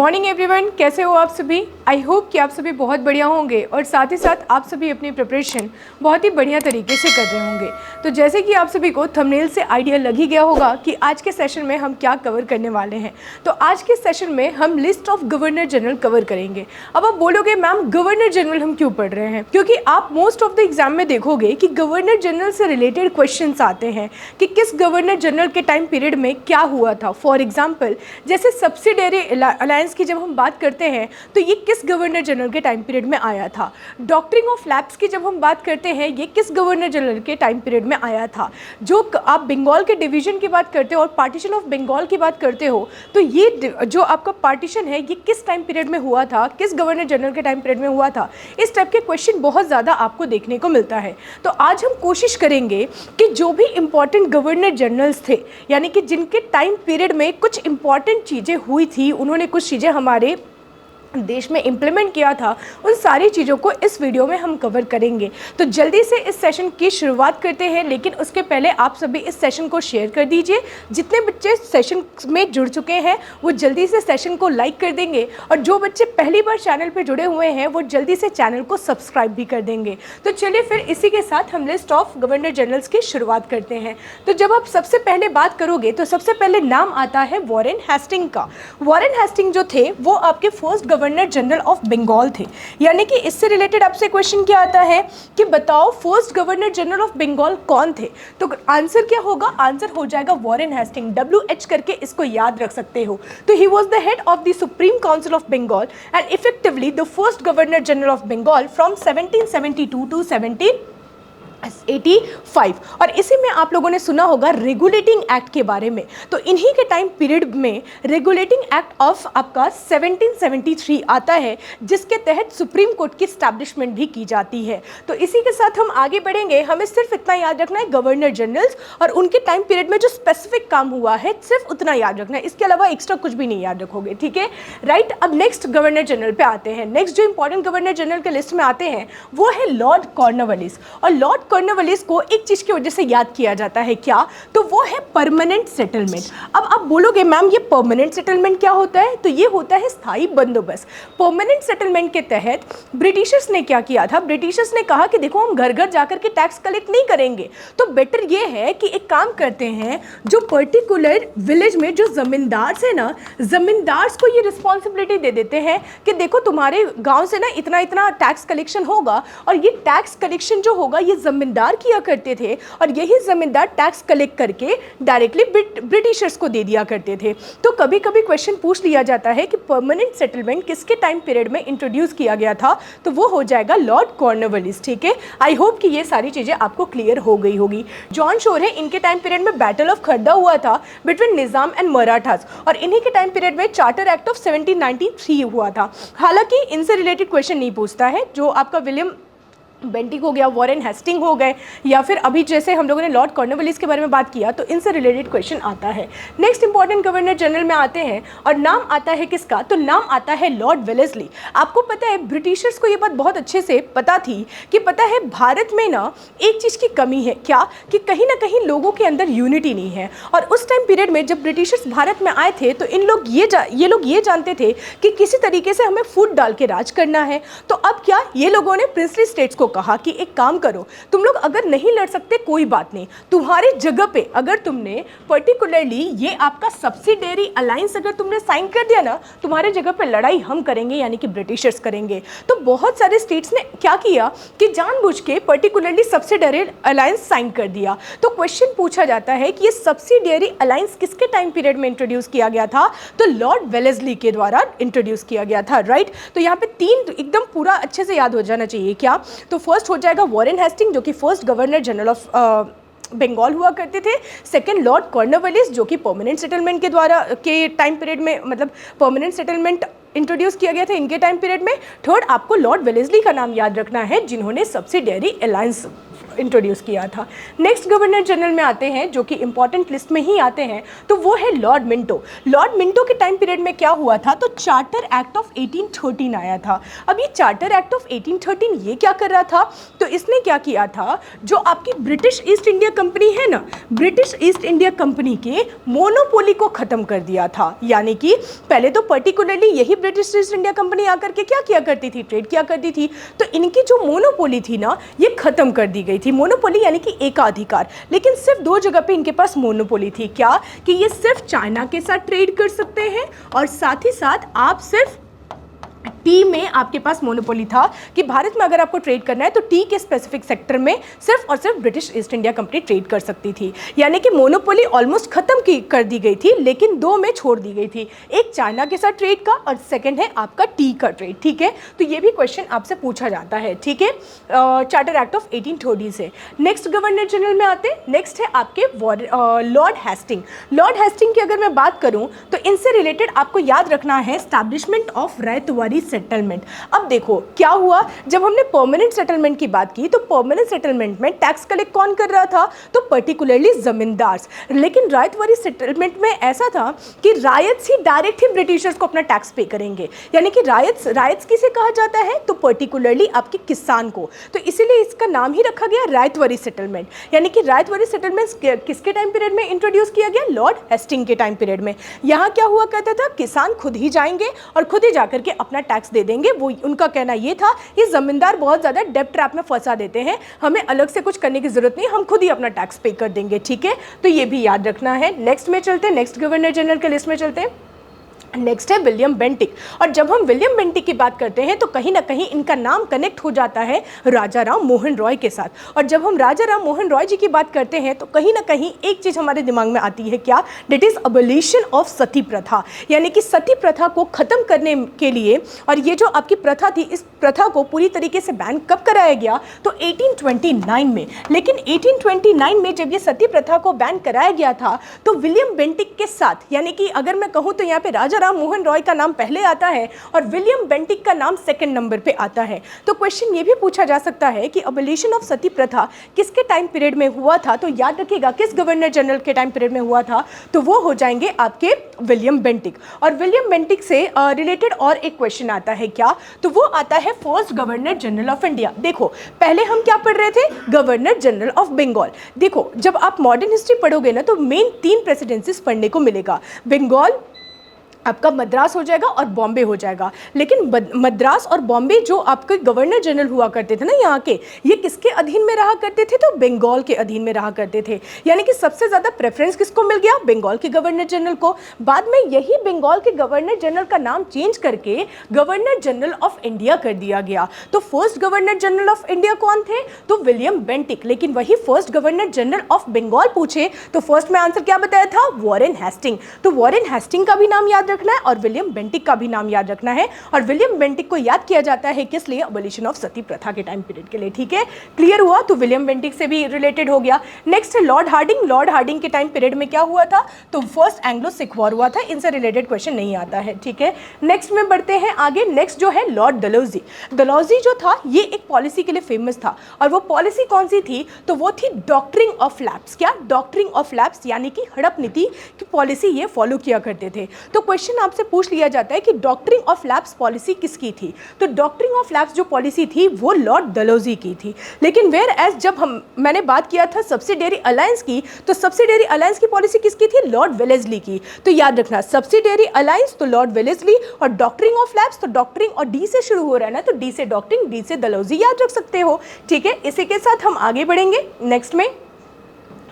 Morning everyone, कैसे हो आप सभी। आई होप कि आप सभी बहुत बढ़िया होंगे और साथ ही साथ आप सभी अपनी प्रिपरेशन बहुत ही बढ़िया तरीके से कर रहे होंगे। तो जैसे कि आप सभी को थंबनेल से आइडिया लग ही गया होगा कि आज के सेशन में हम क्या कवर करने वाले हैं। तो आज के सेशन में हम list of governor general cover करेंगे। अब आप बोलोगे मैम गवर्नर जनरल हम क्यों पढ़ रहे हैं, क्योंकि आप मोस्ट ऑफ द एग्जाम में देखोगे कि गवर्नर जनरल से रिलेटेड क्वेश्चंस आते हैं कि किस गवर्नर जनरल के टाइम पीरियड में क्या हुआ था। फॉर एग्जाम्पल जैसे सब्सिडरी अलायंस की जब हम बात करते हैं तो ये किस गवर्नर जनरल के टाइम पीरियड में आया था। डॉक्ट्रिन ऑफ लैप्स की जब हम बात करते हैं ये किस गवर्नर जनरल के टाइम पीरियड में आया था। जो आप बंगाल के डिवीजन की बात करते हो और पार्टीशन ऑफ बंगाल की बात करते हो तो ये जो आपका पार्टीशन है ये किस टाइम पीरियड में हुआ था, किस गवर्नर जनरल के टाइम पीरियड में हुआ था। इस टाइप के क्वेश्चन बहुत ज़्यादा आपको देखने को मिलता है। तो आज हम कोशिश करेंगे कि जो भी इंपॉर्टेंट गवर्नर जनरल्स थे, यानी कि जिनके टाइम पीरियड में कुछ इंपॉर्टेंट चीज़ें हुई थी, उन्होंने कुछ चीज़ें हमारे देश में इम्प्लीमेंट किया था, उन सारी चीज़ों को इस वीडियो में हम कवर करेंगे। तो जल्दी से इस सेशन की शुरुआत करते हैं, लेकिन उसके पहले आप सभी इस सेशन को शेयर कर दीजिए। जितने बच्चे सेशन में जुड़ चुके हैं वो जल्दी से सेशन को लाइक कर देंगे और जो बच्चे पहली बार चैनल पर जुड़े हुए हैं वो जल्दी से चैनल को सब्सक्राइब भी कर देंगे। तो चलिए फिर इसी के साथ हम लिस्ट ऑफ गवर्नर जनरल्स की शुरुआत करते हैं। तो जब आप सबसे पहले बात करोगे तो सबसे पहले नाम आता है वॉरेन हेस्टिंग का। वॉरेन हेस्टिंग जो थे वो आपके first governor general of Bengal थे। यानी कि इससे रिलेटेड आपसे क्वेश्चन क्या आता है कि बताओ first governor general of Bengal कौन थे। तो आंसर क्या होगा, आंसर हो जाएगा वॉरेन हेस्टिंग। WH करके इसको याद रख सकते हो। तो he was the head of the supreme council of Bengal and effectively the first governor general of Bengal from 1772 to 1785। और इसी में आप लोगों ने सुना होगा रेगुलेटिंग एक्ट के बारे में। तो इन्हीं के टाइम पीरियड में रेगुलेटिंग एक्ट ऑफ आपका 1773 आता है, जिसके तहत सुप्रीम कोर्ट की स्टैब्लिशमेंट भी की जाती है। तो इसी के साथ हम आगे बढ़ेंगे। हमें सिर्फ इतना याद रखना है गवर्नर जनरल्स और उनके टाइम पीरियड में जो स्पेसिफिक काम हुआ है सिर्फ उतना याद रखना है, इसके अलावा एक्स्ट्रा कुछ भी नहीं याद रखोगे, ठीक है राइट। अब नेक्स्ट गवर्नर जनरल पे आते हैं। नेक्स्ट जो इंपॉर्टेंट गवर्नर जनरल के लिस्ट में आते हैं वो है लॉर्ड कॉर्नवालिस। और लॉर्ड कॉर्नवालिस को एक चीज की वजह से याद किया जाता है, क्या, तो वो है परमानेंट सेटलमेंट। अब आप बोलोगे मैम ये परमानेंट सेटलमेंट क्या होता है, तो ये होता है स्थायी बंदोबस्त। परमानेंट सेटलमेंट के तहत ब्रिटिशर्स ने क्या किया था, ब्रिटिशर्स ने कहा कि देखो हम घर घर जाकर के टैक्स कलेक्ट नहीं करेंगे, तो बेटर ये है कि एक काम करते हैं, जो पर्टिकुलर विलेज में जो जमींदार है ना, जमींदार्स को ये रिस्पॉन्सिबिलिटी दे देते हैं कि देखो तुम्हारे गांव से ना इतना इतना टैक्स कलेक्शन होगा और ये टैक्स कलेक्शन जो होगा ये जमींदार किया करते थे और यही जमींदार टैक्स कलेक्ट करके डायरेक्टली ब्रिटिशर्स को दे दिया करते थे। तो कभी कभी क्वेश्चन पूछ लिया जाता है कि परमानेंट सेटलमेंट किसके टाइम पीरियड में इंट्रोड्यूस किया गया था, तो वो हो जाएगा लॉर्ड कॉर्नवालिस, ठीक है। आई होप कि ये सारी चीजें आपको क्लियर हो गई होगी। जॉन शोर है, इनके टाइम पीरियड में बैटल ऑफ खरदा हुआ था बिटवीन निजाम एंड मराठास और इन्हीं के टाइम पीरियड में चार्टर एक्ट ऑफ 1793 हुआ था। हालांकि इनसे रिलेटेड क्वेश्चन नहीं पूछता है, जो आपका विलियम बेंटिक हो गया, वॉरेन हेस्टिंग हो गए, या फिर अभी जैसे हम लोगों ने लॉर्ड कॉर्नवालिस के बारे में बात किया तो इनसे रिलेटेड क्वेश्चन आता है। नेक्स्ट इंपॉर्टेंट गवर्नर जनरल में आते हैं और नाम आता है किसका, तो नाम आता है लॉर्ड वेलेस्ली। आपको पता है ब्रिटिशर्स को ये बात बहुत अच्छे से पता थी कि पता है भारत में ना एक चीज़ की कमी है, क्या, कि कहीं ना कहीं लोगों के अंदर यूनिटी नहीं है। और उस टाइम पीरियड में जब ब्रिटिशर्स भारत में आए थे तो ये लोग ये जानते थे कि किसी तरीके से हमें फूट डाल के राज करना है। तो अब क्या, ये लोगों ने प्रिंसली स्टेट्स को कहा कि एक काम करो, तुम लोग अगर नहीं लड़ सकते कोई बात नहीं, तुम्हारे जगह पे अगर तुमने पर्टिकुलरली ये आपका सब्सिडरी अलायंस अगर तुमने साइन कर दिया ना, तुम्हारे जगह पे लड़ाई हम करेंगे, यानी कि ब्रिटिशर्स करेंगे। तो बहुत सारे स्टेट्स ने क्या किया कि जानबूझ के पर्टिकुलरली सब्सिडरी अलायंस साइन कर दिया। तो क्वेश्चन पूछा जाता है कि ये सब्सिडरी अलायंस किसके टाइम पीरियड में इंट्रोड्यूस किया गया था, तो लॉर्ड वेलेस्ली के द्वारा इंट्रोड्यूस किया गया था, राइट। तो यहाँ पे तीन एकदम पूरा अच्छे से याद हो जाना चाहिए, क्या, तो फर्स्ट हो जाएगा वॉरेन हेस्टिंग जो कि first governor general of Bengal हुआ करते थे। सेकंड लॉर्ड कॉर्नवालिस जो कि परमानेंट सेटलमेंट के द्वारा के टाइम पीरियड में, मतलब परमानेंट सेटलमेंट इंट्रोड्यूस किया गया था इनके टाइम पीरियड में। थर्ड आपको लॉर्ड वेलेस्ली का नाम याद रखना है जिन्होंने सब्सिडरी अलायंस इंट्रोड्यूस किया था। नेक्स्ट गवर्नर जनरल में आते हैं जो कि इंपॉर्टेंट लिस्ट में ही आते हैं, तो वो है लॉर्ड मिंटो। लॉर्ड मिंटो के टाइम पीरियड में क्या हुआ था, तो चार्टर एक्ट ऑफ 1813 आया था। अब ये चार्टर एक्ट ऑफ 1813 ये क्या कर रहा था, तो इसने क्या किया था, जो आपकी ब्रिटिश ईस्ट इंडिया कंपनी है ना, ब्रिटिश ईस्ट इंडिया कंपनी के मोनोपोली को खत्म कर दिया था। यानी कि पहले तो पर्टिकुलरली यही ब्रिटिश ईस्ट इंडिया कंपनी आकर के क्या किया करती थी, ट्रेड किया करती थी, तो इनकी जो मोनोपोली थी ना ये खत्म कर दी गई थी। मोनोपोली यानी कि एकाधिकार, लेकिन सिर्फ दो जगह पे इनके पास मोनोपोली थी, क्या कि ये सिर्फ चाइना के साथ ट्रेड कर सकते हैं और साथ ही साथ आप सिर्फ टी में आपके पास मोनोपोली था कि भारत में अगर आपको ट्रेड करना है तो टी के स्पेसिफिक सेक्टर में सिर्फ और सिर्फ British east India company trade कर सकती थी। यानी कि मोनोपोली ऑलमोस्ट खत्म कर दी गई थी, लेकिन दो में छोड़ दी गई थी, एक चाइना के साथ ट्रेड का और सेकंड है आपका टी का ट्रेड। ठीक है, तो ये भी क्वेश्चन आपसे पूछा जाता है। ठीक है, चार्टर एक्ट ऑफ 1830 से। नेक्स्ट गवर्नर जनरल में आते, नेक्स्ट है आपके लॉर्ड हेस्टिंग। लॉर्ड हेस्टिंग की अगर मैं बात करूं तो इनसे रिलेटेड आपको याद रखना है एस्टैब्लिशमेंट ऑफ रैयतवारी सेटलमेंट। अब देखो क्या हुआ, जब हमने परमानेंट सेटलमेंट की बात की तो परमानेंट सेटलमेंट में टैक्स कलेक्ट कौन कर रहा था, तो पर्टिकुलरली जमींदार। लेकिन रायतवारी सेटलमेंट में ऐसा था कि रायत्स ही डायरेक्ट ही ब्रिटिशर्स को अपना टैक्स पे करेंगे। यानी कि रायत्स किसे कहा जाता है, तो पर्टिकुलरली आपके किसान को, तो इसीलिए इसका नाम ही रखा गया रायतवारी सेटलमेंट। यानी कि रायतवारी सेटलमेंट किसके टाइम पीरियड में इंट्रोड्यूस किया गया, लॉर्ड हेस्टिंग के टाइम पीरियड में। यहाँ क्या हुआ करता था, किसान खुद ही जाएंगे और खुद ही जाकर के अपना टैक्स दे देंगे। वो उनका कहना ये था, ये जमींदार बहुत ज्यादा डेब्ट ट्रैप में फंसा देते हैं, हमें अलग से कुछ करने की जरूरत नहीं, हम खुद ही अपना टैक्स पे कर देंगे। ठीक है, तो ये भी याद रखना है। नेक्स्ट में चलते हैं, नेक्स्ट गवर्नर जनरल के लिस्ट में चलते हैं। नेक्स्ट है विलियम बेंटिक। और जब हम विलियम बेंटिक की बात करते हैं तो कहीं ना कहीं इनका नाम कनेक्ट हो जाता है राजा राम मोहन रॉय के साथ। और जब हम राजा राम मोहन रॉय जी की बात करते हैं तो कहीं ना कहीं एक चीज़ हमारे दिमाग में आती है, क्या, डेट इज़ अबोलिशन ऑफ सती प्रथा। यानी कि सती प्रथा को ख़त्म करने के लिए, और ये जो आपकी प्रथा थी, इस प्रथा को पूरी तरीके से बैन कब कराया गया, तो 1829 में। लेकिन 1829 में जब ये सती प्रथा को बैन कराया गया था तो विलियम बेंटिक के साथ, यानी कि अगर मैं कहूँ तो यहाँ पे राजा राम मोहन रॉय का नाम पहले आता है और विलियम बेंटिक का नाम सेकंड नंबर पे आता है। तो क्वेश्चन ये भी पूछा जा सकता है कि अबोलिशन ऑफ सती प्रथा किसके टाइम पीरियड में हुआ था, तो याद रखिएगा किस गवर्नर जनरल के टाइम पीरियड में हुआ था, तो वो हो जाएंगे आपके विलियम बेंटिक। और विलियम बेंटिक से रिलेटेड और एक क्वेश्चन आता है, क्या, तो वो आता है first governor general of India. देखो पहले हम क्या पढ़ रहे थे, गवर्नर जनरल ऑफ बंगाल। देखो जब आप मॉडर्न हिस्ट्री पढ़ोगे ना तो मेन 3 प्रेसिडेंसीज पढ़ने को मिलेगा, बंगाल, आपका मद्रास हो जाएगा और बॉम्बे हो जाएगा। लेकिन मद्रास और बॉम्बे जो आपके गवर्नर जनरल हुआ करते थे ना यहाँ के, ये किसके अधीन में रहा करते थे, तो बंगाल के अधीन में रहा करते थे। यानी कि सबसे ज़्यादा प्रेफरेंस किसको मिल गया, बंगाल के गवर्नर जनरल को। बाद में यही बंगाल के गवर्नर जनरल का नाम चेंज करके गवर्नर जनरल ऑफ इंडिया कर दिया गया। तो first governor general of India कौन थे, तो विलियम बेंटिक। लेकिन वही first governor general of Bengal पूछे तो फर्स्ट में आंसर क्या बताया था, वॉरेन हेस्टिंग। तो वॉरेन हेस्टिंग का भी नाम याद रखना है और विलियम बेंटिक का भी नाम याद रखना है। और विलियम बेंटिक को याद किया जाता है किस लिए, अबोलिशन ऑफ सती प्रथा के टाइम पीरियड के लिए। ठीक है, क्लियर हुआ, तो विलियम बेंटिक से भी रिलेटेड हो गया। नेक्स्ट है लॉर्ड हार्डिंग। लॉर्ड हार्डिंग के टाइम पीरियड में क्या हुआ था, तो फर्स्ट एंग्लो सिख वॉर हुआ था। इनसे रिलेटेड क्वेश्चन नहीं आता है। ठीक है, नेक्स्ट में बढ़ते हैं आगे। नेक्स्ट जो है लॉर्ड डलहौजी। डलहौजी जो था ये एक पॉलिसी के लिए फेमस था, और वो पॉलिसी कौन सी थी, तो वो थी डॉक्ट्रिन ऑफ लैप्स। क्या, डॉक्ट्रिन ऑफ लैप्स, यानी कि हड़प नीति की पॉलिसी ये फॉलो किया करते थे। तो क्वेश्चन आपसे पूछ लिया जाता है कि डॉक्ट्रिन ऑफ लैप्स पॉलिसी किसकी थी, तो डॉक्ट्रिन ऑफ लैप्स जो पॉलिसी थी वो लॉर्ड डलहौजी की थी। लेकिन वेयर एज जब मैंने बात किया था सब्सिडियरी अलायंस की, तो सब्सिडियरी अलायंस की पॉलिसी किसकी थी, लॉर्ड वेलेस्ली की। तो याद रखना सब्सिडियरी अलायंस तो लॉर्ड वेलेस्ली, और डॉक्ट्रिन ऑफ लैप्स तो डॉक्ट्रिन और डी से शुरू हो रहा है ना, तो डी से डॉक्ट्रिन, डी से डलहौजी याद रख सकते हो। ठीक है, इसी के साथ हम आगे बढ़ेंगे। नेक्स्ट में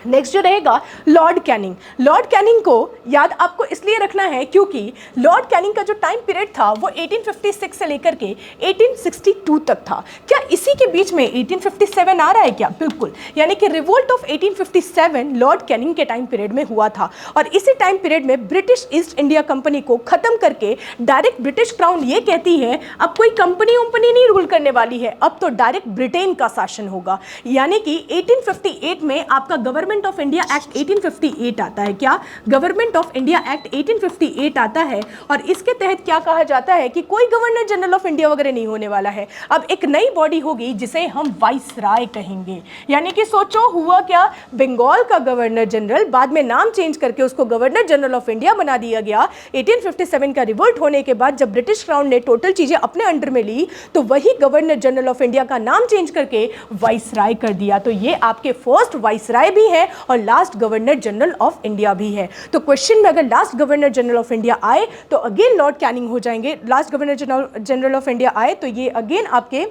नेक्स्ट जो रहेगा लॉर्ड कैनिंग। लॉर्ड कैनिंग को याद आपको इसलिए रखना है क्योंकि लॉर्ड कैनिंग का जो टाइम पीरियड था वो 1856 से लेकर के 1862 तक था। क्या इसी के बीच में 1857 आ रहा है क्या, बिल्कुल। यानी कि रिवोल्ट ऑफ 1857 लॉर्ड कैनिंग के टाइम पीरियड में हुआ था, और इसी टाइम पीरियड में ब्रिटिश ईस्ट इंडिया कंपनी को खत्म करके डायरेक्ट ब्रिटिश क्राउन ये कहती है अब कोई कंपनी वंपनी नहीं रूल करने वाली है, अब तो डायरेक्ट ब्रिटेन का शासन होगा। यानी कि 1858 में आपका government government of India act 1858 आता है। क्या? गवर्नमेंट ऑफ इंडिया एक्ट 1858 आता है और इसके तहत क्या कहा जाता है कि कोई गवर्नर जनरल ऑफ इंडिया वगैरह नहीं होने वाला है। अब एक नई बॉडी होगी जिसे हम वाइसराय कहेंगे। यानी कि सोचो हुआ क्या, बंगाल का गवर्नर जनरल बाद में नाम चेंज करके उसको गवर्नर जनरल ऑफ इंडिया बना दिया गया। 1857 का रिवोल्ट होने के बाद जब ब्रिटिश क्राउन ने टोटल चीजें अपने अंडर में ली तो वही गवर्नर जनरल ऑफ इंडिया का नाम चेंज करके वाइसराय कर दिया। तो ये आपके फर्स्ट वाइसराय भी है और last governor general of India भी है। तो क्वेश्चन में अगर last governor general of India आए तो अगेन लॉर्ड कैनिंग हो जाएंगे। Last governor general of India आए तो ये अगेन आपके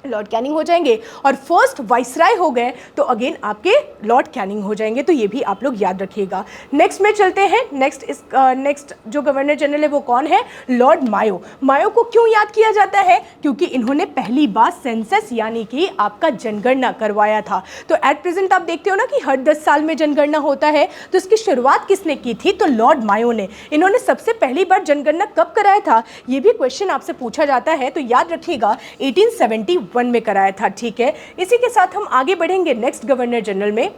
लॉर्ड कैनिंग हो जाएंगे और फर्स्ट वाइसराय हो गए तो अगेन आपके लॉर्ड कैनिंग हो जाएंगे। तो ये भी आप लोग याद रखिएगा। नेक्स्ट में चलते हैं। नेक्स्ट जो गवर्नर जनरल है वो कौन है? लॉर्ड मायो। मायो को क्यों याद किया जाता है? क्योंकि इन्होंने पहली बार सेंसस यानी कि आपका जनगणना करवाया था। तो एट प्रेजेंट आप देखते हो ना कि हर 10 साल में जनगणना होता है, तो इसकी शुरुआत किसने की थी? तो लॉर्ड मायो ने। इन्होंने सबसे पहली बार जनगणना कब कराया था? ये भी क्वेश्चन आपसे पूछा जाता है, तो याद रखिएगा 1871 में कराया था। ठीक है, इसी के साथ हम आगे बढ़ेंगे नेक्स्ट गवर्नर जनरल में।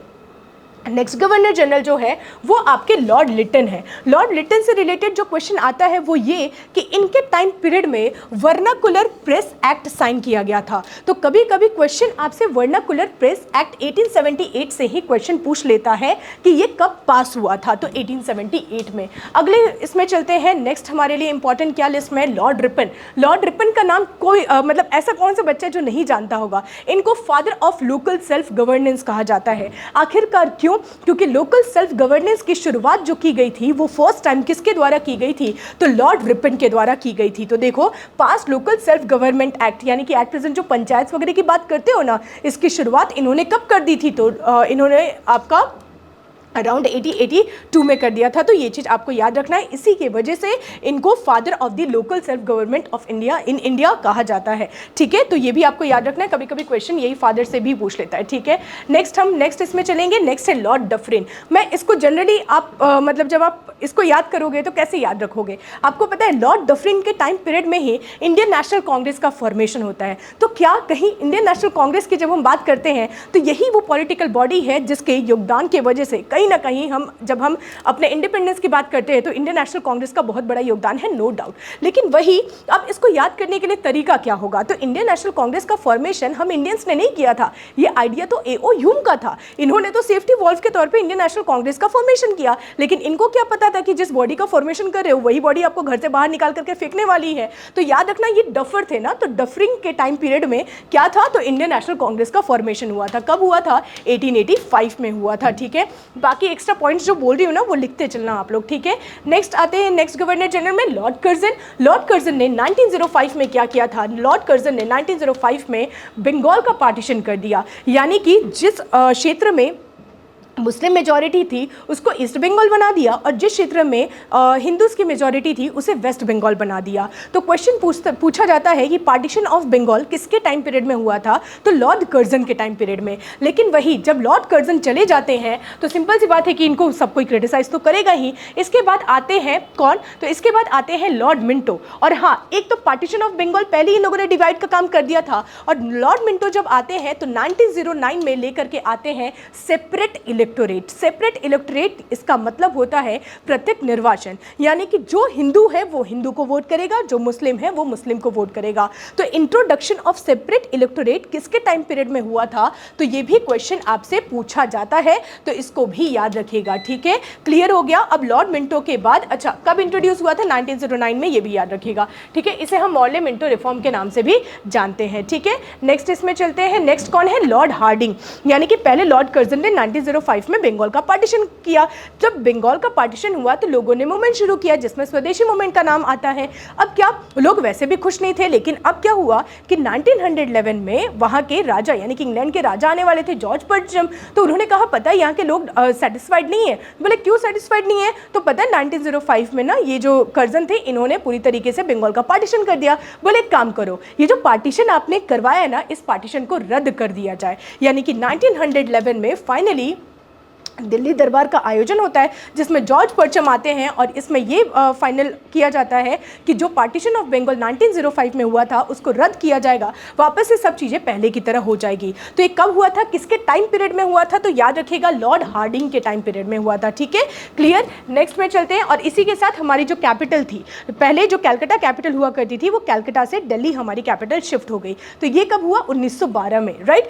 नेक्स्ट गवर्नर जनरल जो है वो आपके लॉर्ड लिटन है। लॉर्ड लिटन से रिलेटेड जो क्वेश्चन आता है वो ये कि इनके टाइम पीरियड में वर्नाकुलर प्रेस एक्ट साइन किया गया था। तो कभी कभी क्वेश्चन आपसे वर्नाकुलर प्रेस एक्ट 1878 से ही क्वेश्चन पूछ लेता है कि ये कब पास हुआ था, तो 1878 में। अगले इसमें चलते हैं। नेक्स्ट हमारे लिए इंपॉर्टेंट क्या लिस्ट में? Lord Ripon. लॉर्ड रिपन का नाम कोई मतलब ऐसा कौन सा बच्चा जो नहीं जानता होगा? इनको father of local self governance कहा जाता है। आखिरकार क्यों? क्योंकि लोकल सेल्फ गवर्नेंस की शुरुआत जो की गई थी वो फर्स्ट टाइम किसके द्वारा की गई थी? तो लॉर्ड रिपन के द्वारा की गई थी। तो देखो, पास लोकल सेल्फ गवर्नमेंट एक्ट यानी कि एट प्रेजेंट जो पंचायत वगैरह की बात करते हो ना, इसकी शुरुआत इन्होंने कब कर दी थी? तो इन्होंने आपका अराउंड 1882 में कर दिया था। तो ये चीज़ आपको याद रखना है। इसी की वजह से इनको father of the local self government of India in India कहा जाता है। ठीक है, तो ये भी आपको याद रखना है। कभी कभी क्वेश्चन यही फादर से भी पूछ लेता है। ठीक है, नेक्स्ट इसमें चलेंगे। नेक्स्ट है लॉर्ड डफरिन। मैं इसको जनरली आप मतलब जब आप इसको याद करोगे तो कैसे याद रखोगे? आपको पता है लॉर्ड डफरिन के टाइम पीरियड में ही इंडियन नेशनल कांग्रेस का फॉर्मेशन होता है। तो क्या कहीं इंडियन नेशनल कांग्रेस की जब हम बात करते हैं तो यही वो पॉलिटिकल बॉडी है जिसके योगदान की वजह से कहीं ना कहीं जब हम अपने इंडिपेंडेंस की बात करते हैं तो इंडियन नेशनल कांग्रेस का बहुत बड़ा योगदान है, नो डाउट। लेकिन वही अब इसको याद करने के लिए तरीका क्या होगा? तो इंडियन नेशनल कांग्रेस का फॉर्मेशन हम इंडियंस ने नहीं किया था, ये आइडिया तो एओ ह्यूम का था। इन्होंने तो सेफ्टी वॉल्व के तौर पे इंडियन नेशनल कांग्रेस का फॉर्मेशन किया, लेकिन इनको क्या पता था कि जिस बॉडी का फॉर्मेशन कर रहे हो वही बॉडी आपको घर से बाहर निकाल करके फेंकने वाली है। तो याद रखना ये डफर थे ना, तो डफरिंग के टाइम पीरियड में क्या था? तो इंडियन नेशनल कांग्रेस का फॉर्मेशन हुआ था। कब हुआ था? 1885 में हुआ था। ठीक है, बाकी एक्स्ट्रा पॉइंट्स जो बोल रही हूँ ना वो लिखते चलना आप लोग। ठीक है, नेक्स्ट आते हैं नेक्स्ट गवर्नर जनरल में लॉर्ड कर्जन। लॉर्ड कर्जन ने 1905 में क्या किया था? लॉर्ड कर्जन ने 1905 में बंगाल का पार्टीशन कर दिया, यानी कि जिस क्षेत्र में मुस्लिम मेजॉरिटी थी उसको ईस्ट बंगाल बना दिया और जिस क्षेत्र में हिंदूज की मेजॉरिटी थी उसे वेस्ट बंगाल बना दिया। तो क्वेश्चन पूछा जाता है कि पार्टीशन ऑफ बंगाल किसके टाइम पीरियड में हुआ था? तो लॉर्ड कर्जन के टाइम पीरियड में। लेकिन वही जब लॉर्ड कर्जन चले जाते हैं तो सिंपल सी बात है कि इनको सब कोई क्रिटिसाइज तो करेगा ही। इसके बाद आते हैं कौन? तो इसके बाद आते हैं लॉर्ड मिंटो। और हाँ, एक तो पार्टीशन ऑफ बंगाल पहले ही इन लोगों ने डिवाइड का काम कर दिया था और लॉर्ड मिंटो जब आते हैं तो 1909 में लेकर के आते हैं सेपरेट इलेक्टोरेट। सेपरेट इलेक्टोरेट इसका मतलब होता है प्रत्येक निर्वाचन, यानी कि जो हिंदू है वो हिंदू को वोट करेगा, जो मुस्लिम है वो मुस्लिम को वोट करेगा। तो इंट्रोडक्शन ऑफ सेपरेट इलेक्टोरेट किसके टाइम पीरियड में हुआ था? तो ये भी क्वेश्चन आपसे पूछा जाता है, तो इसको भी याद रखिएगा। ठीक है, क्लियर हो गया। अब लॉर्ड मिंटो के बाद अच्छा कब इंट्रोड्यूस हुआ था? 1909 में, ये भी याद रखिएगा। ठीक है, इसे हम मॉर्ले मिंटो रिफॉर्म के नाम से भी जानते हैं। ठीक है, नेक्स्ट इसमें चलते हैं। नेक्स्ट कौन है? लॉर्ड हार्डिंग, यानी कि पहले लॉर्ड कर्जन ने 1905 में बंगाल का पार्टीशन किया। जब बंगाल का पार्टीशन हुआ तो लोगों ने मूवमेंट शुरू किया जिसमें स्वदेशी मूवमेंट का नाम आता है। अब क्या लोग वैसे भी खुश नहीं थे, लेकिन अब क्या हुआ कि 1911 में वहां के राजा यानी कि इंग्लैंड के राजा आने वाले थे, जॉर्ज पर्चम। तो उन्होंने कहा पता है यहाँ के लोग सेटिस्फाइड नहीं है। बोले क्यों सेटिस्फाइड नहीं है? तो पता है 1905 में ना ये जो कर्जन थे इन्होंने पूरी तरीके से बंगाल का पार्टीशन कर दिया। बोले एक काम करो, ये जो पार्टीशन आपने करवाया ना, इस पार्टीशन को रद्द कर दिया जाए। यानी कि 1911 में फाइनली दिल्ली दरबार का आयोजन होता है जिसमें जॉर्ज परचम आते हैं और इसमें ये फाइनल किया जाता है कि जो पार्टीशन ऑफ बंगाल 1905 में हुआ था उसको रद्द किया जाएगा, वापस से सब चीज़ें पहले की तरह हो जाएगी। तो ये कब हुआ था, किसके टाइम पीरियड में हुआ था, तो याद रखिएगा लॉर्ड हार्डिंग के टाइम पीरियड में हुआ था। ठीक है, क्लियर। नेक्स्ट में चलते हैं और इसी के साथ हमारी जो कैपिटल थी, पहले जो कैलकाटा कैपिटल हुआ करती थी वो कैलकाटा से दिल्ली हमारी कैपिटल शिफ्ट हो गई। तो ये कब हुआ, 1912 में, राइट।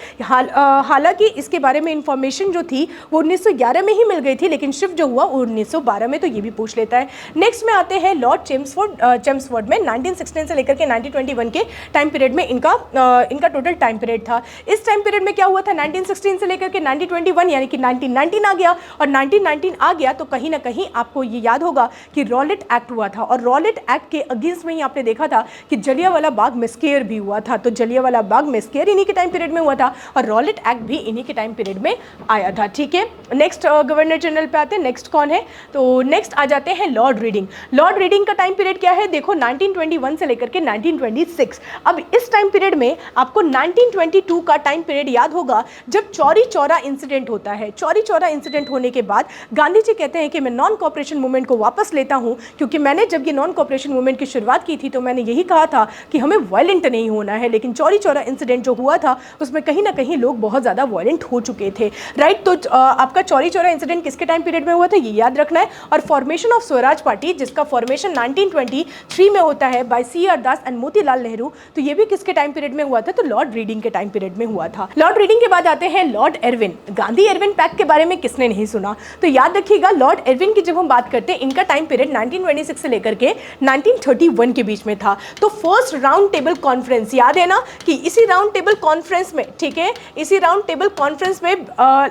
हालांकि इसके बारे में इंफॉर्मेशन जो थी वो 1911 में ही मिल गई थी, लेकिन शिफ्ट जो हुआ 1912 में, तो ये भी पूछ लेता है। नेक्स्ट में आते हैं लॉर्ड चेम्सफोर्ड में 1916 से लेकर के 1921 के टाइम पीरियड में इनका टोटल टाइम पीरियड था। इस टाइम पीरियड में क्या हुआ था, 1916 से लेकर के 1921 यानी कि 1919 आ गया, और 1919 आ गया तो कहीं ना कहीं आपको ये याद होगा कि रॉलेट एक्ट हुआ था, और रॉलेट एक्ट के अगेंस्ट में ही आपने देखा था कि जलियांवाला बाग मैस्केयर भी हुआ था। तो जलियांवाला बाग मैस्केयर इन्हीं के टाइम पीरियड में हुआ था और रॉलेट एक्ट भी इन्हीं के टाइम पीरियड में आया था। ठीक है, नेक्स्ट गवर्नर जनरल पे आते हैं। नेक्स्ट कौन है, तो नेक्स्ट आ जाते हैं लॉर्ड रीडिंग। लॉर्ड रीडिंग का टाइम पीरियड क्या है, देखो 1921 से लेकर के 1926। अब इस टाइम पीरियड में आपको 1922 का टाइम पीरियड याद होगा जब चौरी चौरा इंसिडेंट होता है। चौरी चौरा इंसिडेंट होने के बाद गांधी जी कहते हैं कि मैं नॉन कॉपरेशन मूवमेंट को वापस लेता हूं, क्योंकि मैंने जब ये नॉन कॉपरेशन मूवमेंट की शुरुआत की थी तो मैंने यही कहा था कि हमें वायलेंट नहीं होना है, लेकिन चौरी चौरा इंसिडेंट जो हुआ था उसमें कहीं ना कहीं लोग बहुत ज़्यादा वायलेंट हो चुके थे, राइट। तो आपका चौरी चौरा इंसिडेंट किसके टाइम पीरियड में हुआ था, ये याद रखना है। और फॉर्मेशन ऑफ स्वराज पार्टी जिसका फॉर्मेशन 1923 में होता है by C.R. Das and Motilal Nehru, तो ये भी किसके टाइम पीरियड में हुआ था, तो लॉर्ड रीडिंग के टाइम पीरियड में हुआ था। लॉर्ड रीडिंग के बाद आते हैं Lord Irwin. Gandhi Irwin pact के बारे में किसने नहीं सुना, तो याद रखिएगा लॉर्ड एरविन की जब हम बात करते हैं इनका टाइम पीरियड 1926 से लेकर के 1931 के बीच में था। तो फर्स्ट राउंड टेबल कॉन्फ्रेंस, याद है ना कि इसी राउंड टेबल कॉन्फ्रेंस में, ठीक है, इसी राउंड टेबल कॉन्फ्रेंस में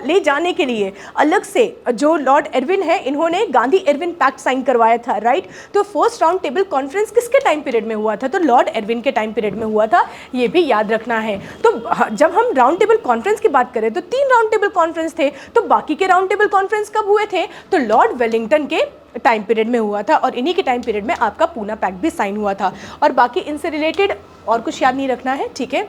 ले जाने के लिए अलग से जो लॉर्ड एरविन है इन्होंने गांधी एरविन पैक्ट साइन करवाया था, राइट। तो फर्स्ट राउंड टेबल कॉन्फ्रेंस किसके टाइम पीरियड में हुआ था, तो लॉर्ड एरविन के टाइम पीरियड में हुआ था, ये भी याद रखना है। तो जब हम राउंड टेबल कॉन्फ्रेंस की बात करें तो 3 राउंड टेबल कॉन्फ्रेंस थे, तो बाकी के राउंड टेबल कॉन्फ्रेंस कब हुए थे, तो लॉर्ड वेलिंगटन के टाइम पीरियड में हुआ था, और इन्हीं के टाइम पीरियड में आपका पूना पैक्ट भी साइन हुआ था। और बाकी इनसे रिलेटेड और कुछ याद नहीं रखना है, ठीक है,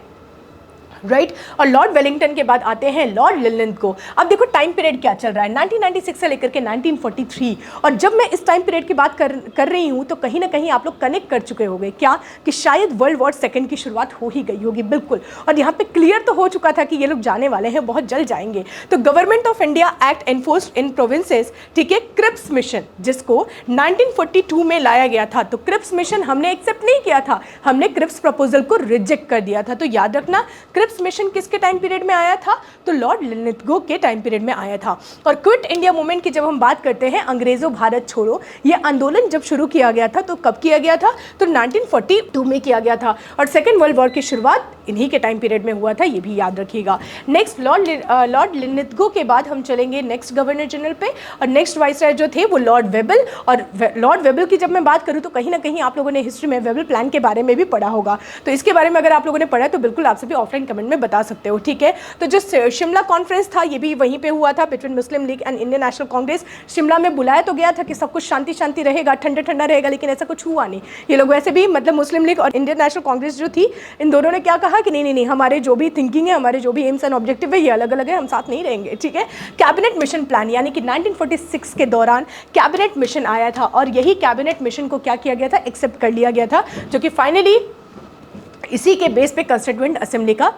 राइट। और लॉर्ड वेलिंगटन के बाद आते हैं लॉर्ड लिलिंथ को। अब देखो टाइम पीरियड क्या चल रहा है, 1996 से लेकर के 1943, और जब मैं इस टाइम पीरियड की बात कर रही हूँ तो कहीं ना कहीं आप लोग कनेक्ट कर चुके होंगे क्या, कि शायद वर्ल्ड वॉर सेकेंड की शुरुआत हो ही गई होगी, बिल्कुल। और यहाँ पे क्लियर तो हो चुका था कि ये लोग जाने वाले हैं, बहुत जल्द जाएंगे। तो government of India act enforced in provinces, ठीक है, क्रिप्स मिशन जिसको 1942 में लाया गया था। तो क्रिप्स मिशन हमने एक्सेप्ट नहीं किया था, हमने क्रिप्स प्रपोजल को रिजेक्ट कर दिया था। तो याद रखना क्रिप्स मिशन किसके टाइम पीरियड में आया था, तो लॉर्ड लिलिंथगो के टाइम पीरियड में आया था। और क्विट इंडिया मूवमेंट की जब हम बात करते हैं, अंग्रेजों भारत छोड़ो, ये आंदोलन जब शुरू किया गया था तो कब किया गया था, तो 1942 में किया गया था, और सेकेंड वर्ल्ड वॉर की शुरुआत इन्हीं के टाइम पीरियड में हुआ था, ये भी याद रखिएगा। नेक्स्ट लॉर्ड लिलिंथगो के बाद हम चलेंगे नेक्स्ट गवर्नर जनरल पे, और नेक्स्ट वाइसराय जो थे वो लॉर्ड वेबल। और लॉर्ड वेबल की जब मैं बात करूँ तो कहीं ना कहीं आप लोगों ने हिस्ट्री में वेबल प्लान के बारे में भी पढ़ा होगा, तो इसके बारे में अगर आप लोगों ने पढ़ा है तो बिल्कुल आप सभी ऑफलाइन कमेंट में बता सकते हो, ठीक है। तो जो शिमला कॉन्फ्रेंस था ये भी वहीं पे हुआ था between Muslim league and Indian national Congress. Shimla में बुलाया तो गया था कि सब कुछ शांति शांति रहेगा, ठंडा ठंडा रहेगा, लेकिन ऐसा कुछ हुआ नहीं। ये लोग वैसे भी मतलब मुस्लिम लीग और इंडियन नेशनल कांग्रेस जो थी, इन दोनों ने क्या कहा कि नहीं, हमारे जो भी थिंकिंग है, हमारे जो भी एम्स एंड ऑब्जेक्टिव है, ये अलग अलग है, हम साथ नहीं रहेंगे, ठीक है। कैबिनेट मिशन प्लान यानी कि 1946 के दौरान कैबिनेट मिशन आया था, और यही कैबिनेट मिशन को क्या किया गया था, एक्सेप्ट कर लिया गया था, जो कि फाइनली इसी के बेस पे कंस्टिट्यूएंट असेंबली का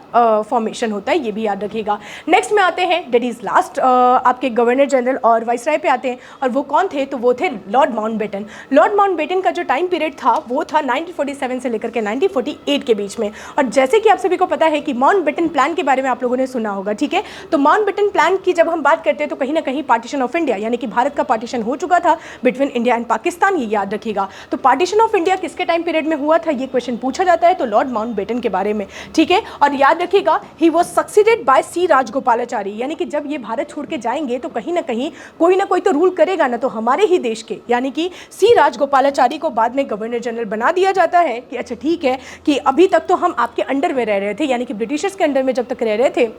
फॉर्मेशन होता है, ये भी याद रखिएगा। नेक्स्ट में आते हैं डेट इज लास्ट आपके गवर्नर जनरल और वाइसराय पे आते हैं, और वो कौन थे, तो वो थे लॉर्ड माउंटबेटन। लॉर्ड माउंटबेटन का जो टाइम पीरियड था वो था 1947 से लेकर के 1948 के बीच में। और जैसे कि आप सभी को पता है कि माउंटबेटन प्लान के बारे में आप लोगों ने सुना होगा, ठीक है। तो माउंटबेटन प्लान की जब हम बात करते हैं तो कहीं ना कहीं पार्टीशन ऑफ इंडिया यानी कि भारत का पार्टीशन हो चुका था बिटवीन इंडिया एंड पाकिस्तान, ये याद रखिएगा। तो पार्टीशन ऑफ इंडिया किसके टाइम पीरियड में हुआ था, ये क्वेश्चन पूछा जाता है, तो लॉर्ड माउंटबेटन के बारे में, ठीक है। और याद रखिएगा he was succeeded by C Rajagopalachari, यानी कि जब ये भारत छोड़ के जाएंगे तो कहीं ना कहीं कोई ना कोई तो रूल करेगा ना, तो हमारे ही देश के यानी कि सी राजगोपालाचारी को बाद में गवर्नर जनरल बना दिया जाता है कि अच्छा ठीक है कि अभी तक तो हम आपके अंडर में रह रहे थे, यानी कि ब्रिटिशर्स के अंडर में जब तक रह रहे थे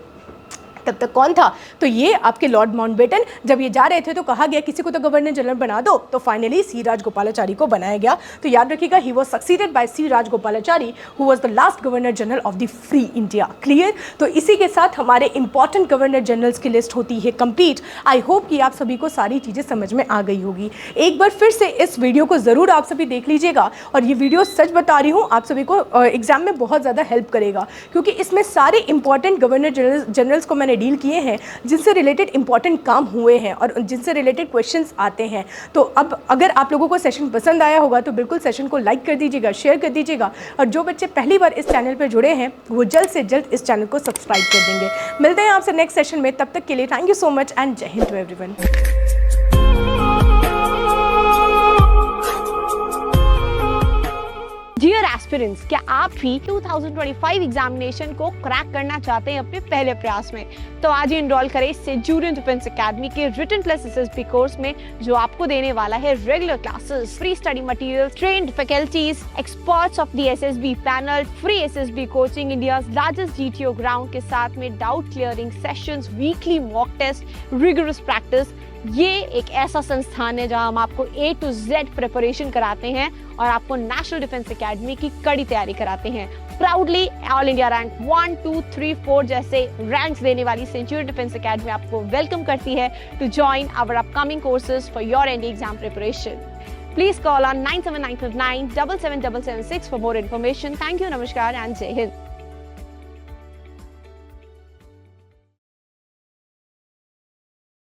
तब तक कौन था? तो ये आपके लॉर्ड माउंटबेटन। जब ये जा रहे थे तो कहा गया किसी को तो गवर्नर जनरल बना दो, तो फाइनली सी राजगोपालाचारी को बनाया गया। तो याद रखिएगा, he was succeeded by C Rajagopalachari who was the last governor general of the free India. Clear? तो इसी के साथ हमारे इंपॉर्टेंट गवर्नर जनरल्स की लिस्ट होती है कंप्लीट। आई होप कि आप सभी को सारी चीज़ें समझ में आ गई होगी। एक बार फिर से इस वीडियो को ज़रूर आप सभी देख लीजिएगा, और ये वीडियो सच बता रही हूँ आप सभी को एग्जाम में बहुत ज़्यादा हेल्प करेगा, क्योंकि इसमें सारे इंपॉर्टेंट गवर्नर जनरल्स को मैंने डील किए हैं जिनसे रिलेटेड इंपॉर्टेंट काम हुए हैं और जिनसे रिलेटेड क्वेश्चंस आते हैं। तो अब अगर आप लोगों को सेशन पसंद आया होगा तो बिल्कुल सेशन को लाइक कर दीजिएगा, शेयर कर दीजिएगा, और जो बच्चे पहली बार इस चैनल पर जुड़े हैं वो जल्द से जल्द इस चैनल को सब्सक्राइब कर देंगे। मिलते हैं आपसे नेक्स्ट सेशन में, तब तक के लिए thank you so much and जय हिंद टू एवरीवन। डियर एस्पिरेंट्स, क्या आप भी 2025 एग्जामिनेशन को क्रैक करना चाहते हैं अपने पहले प्रयास में? तो आज ही एनरोल करें सेंचुरियन डिफेंस एकेडमी के रिटन प्लस एसएसबी कोर्स में, जो आपको देने वाला है regular classes, free study material, trained faculties, experts of the SSB panel, free SSB coaching, India largest GTO ground के साथ में doubt clearing sessions, weekly mock test, rigorous practice. ये एक ऐसा संस्थान है जहां हम आपको A to Z प्रिपरेशन कराते हैं और आपको नेशनल डिफेंस एकेडमी की कड़ी तैयारी कराते हैं। प्राउडली ऑल इंडिया रैंक 1, 2, 3, 4 जैसे रैंक्स देने वाली सेंचुरियन डिफेंस एकेडमी आपको वेलकम करती है to join our upcoming courses for your end exam preparation. Please call on 97959 77776 for more information. Thank you, Namaskar and Jai Hind.